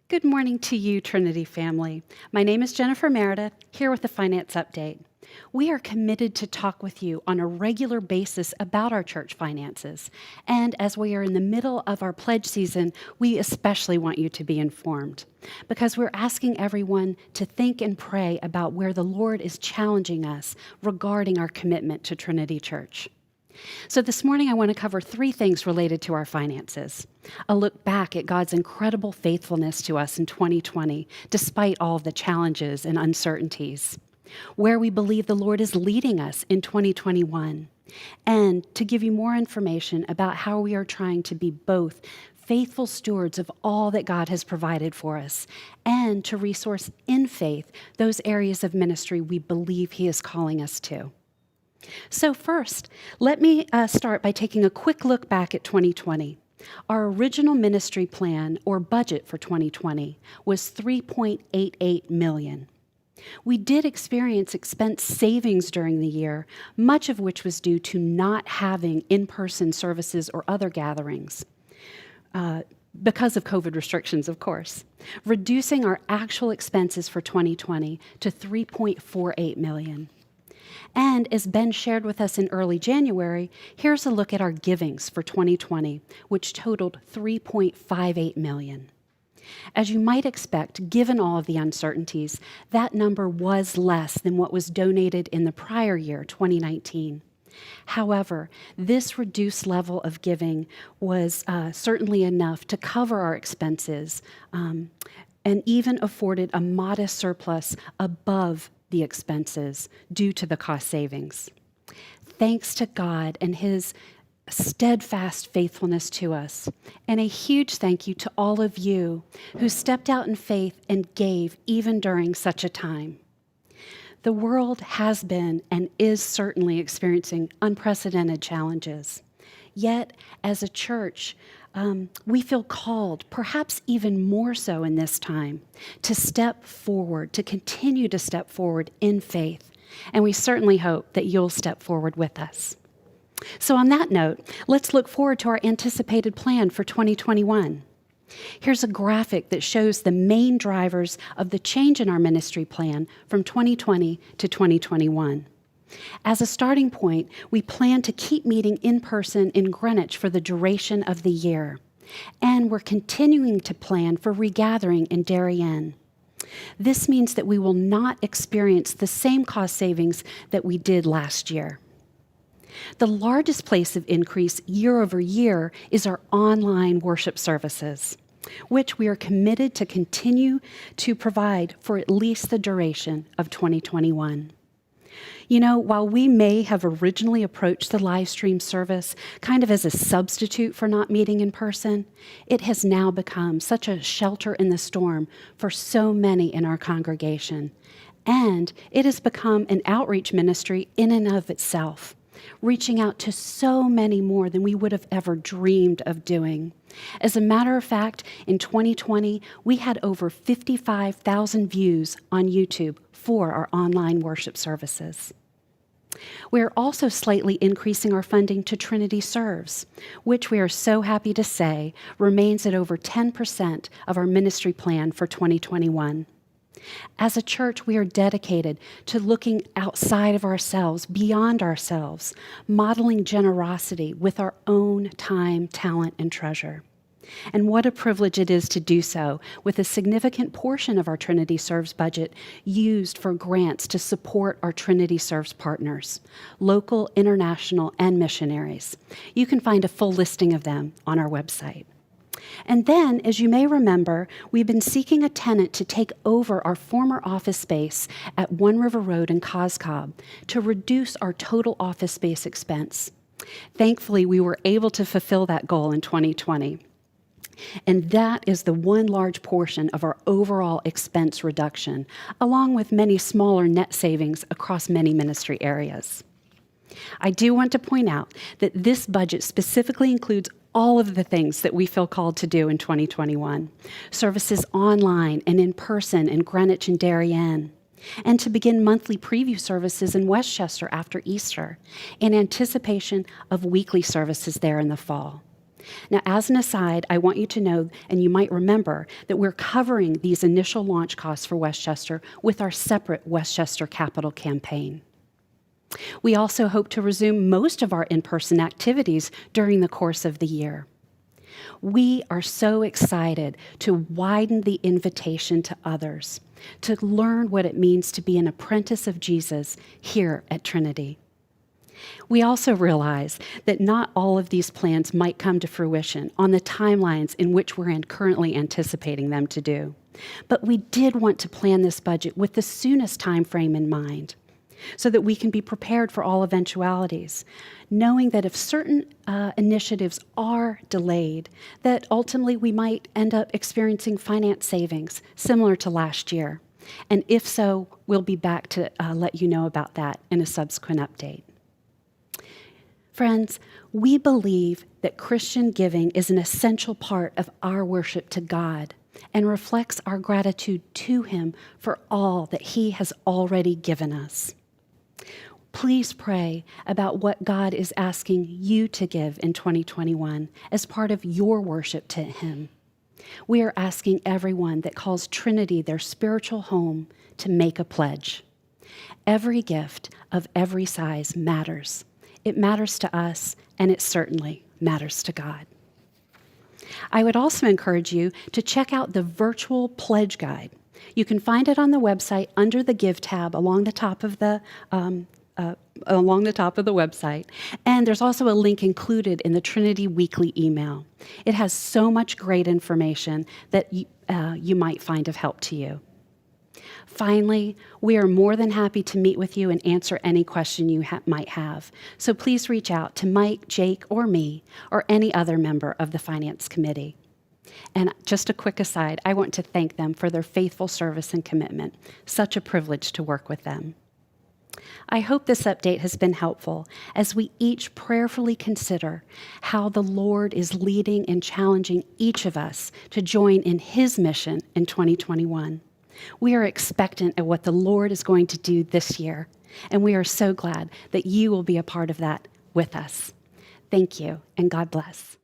Good morning to you, Trinity family. My name is Jennifer Meredith, here with the Finance Update. We are committed to talk with you on a regular basis about our church finances. And as we are in the middle of our pledge season, we especially want you to be informed because we're asking everyone to think and pray about where the Lord is challenging us regarding our commitment to Trinity Church. So this morning, I want to cover three things related to our finances. A look back at God's incredible faithfulness to us in 2020, despite all of the challenges and uncertainties. Where we believe the Lord is leading us in 2021. And to give you more information about how we are trying to be both faithful stewards of all that God has provided for us, and to resource in faith those areas of ministry we believe He is calling us to. So first, let me start by taking a quick look back at 2020. Our original ministry plan or budget for 2020 was $3.88 million. We did experience expense savings during the year, much of which was due to not having in-person services or other gatherings, because of COVID restrictions, of course, reducing our actual expenses for 2020 to $3.48 million. And as Ben shared with us in early January, here's a look at our givings for 2020, which totaled $3.58 million. As you might expect, given all of the uncertainties, that number was less than what was donated in the prior year, 2019. However, this reduced level of giving was certainly enough to cover our expenses and even afforded a modest surplus above the expenses due to the cost savings. Thanks to God and His steadfast faithfulness to us, and a huge thank you to all of you who stepped out in faith and gave even during such a time. The world has been and is certainly experiencing unprecedented challenges. Yet, as a church, we feel called, perhaps even more so in this time, to step forward, to continue to step forward in faith. And we certainly hope that you'll step forward with us. So on that note, let's look forward to our anticipated plan for 2021. Here's a graphic that shows the main drivers of the change in our ministry plan from 2020 to 2021. As a starting point, we plan to keep meeting in person in Greenwich for the duration of the year, and we're continuing to plan for regathering in Darien. This means that we will not experience the same cost savings that we did last year. The largest place of increase year over year is our online worship services, which we are committed to continue to provide for at least the duration of 2021. You know, while we may have originally approached the live stream service kind of as a substitute for not meeting in person, it has now become such a shelter in the storm for so many in our congregation. And it has become an outreach ministry in and of itself, reaching out to so many more than we would have ever dreamed of doing. As a matter of fact, in 2020, we had over 55,000 views on YouTube for our online worship services. We are also slightly increasing our funding to Trinity Serves, which we are so happy to say remains at over 10% of our ministry plan for 2021. As a church, we are dedicated to looking outside of ourselves, beyond ourselves, modeling generosity with our own time, talent, and treasure. And what a privilege it is to do so, with a significant portion of our Trinity Serves budget used for grants to support our Trinity Serves partners, local, international, and missionaries. You can find a full listing of them on our website. And then, as you may remember, we've been seeking a tenant to take over our former office space at One River Road in Coscob to reduce our total office space expense. Thankfully, we were able to fulfill that goal in 2020. And that is the one large portion of our overall expense reduction, along with many smaller net savings across many ministry areas. I do want to point out that this budget specifically includes all of the things that we feel called to do in 2021. Services online and in person in Greenwich and Darien, and to begin monthly preview services in Westchester after Easter, in anticipation of weekly services there in the fall. Now, as an aside, I want you to know, and you might remember, that we're covering these initial launch costs for Westchester with our separate Westchester Capital campaign. We also hope to resume most of our in-person activities during the course of the year. We are so excited to widen the invitation to others, to learn what it means to be an apprentice of Jesus here at Trinity. We also realize that not all of these plans might come to fruition on the timelines in which we're currently anticipating them to do. But we did want to plan this budget with the soonest time frame in mind, so that we can be prepared for all eventualities, knowing that if certain initiatives are delayed, that ultimately we might end up experiencing finance savings similar to last year. And if so, we'll be back to let you know about that in a subsequent update. Friends, we believe that Christian giving is an essential part of our worship to God and reflects our gratitude to Him for all that He has already given us. Please pray about what God is asking you to give in 2021 as part of your worship to Him. We are asking everyone that calls Trinity their spiritual home to make a pledge. Every gift of every size matters. It matters to us, and it certainly matters to God. I would also encourage you to check out the virtual pledge guide. You can find it on the website under the Give tab along the top of the website. And there's also a link included in the Trinity Weekly email. It has so much great information that you might find of help to you. Finally, we are more than happy to meet with you and answer any question you might have. So please reach out to Mike, Jake, or me, or any other member of the Finance Committee. And just a quick aside, I want to thank them for their faithful service and commitment. Such a privilege to work with them. I hope this update has been helpful as we each prayerfully consider how the Lord is leading and challenging each of us to join in His mission in 2021. We are expectant at what the Lord is going to do this year, and we are so glad that you will be a part of that with us. Thank you, and God bless.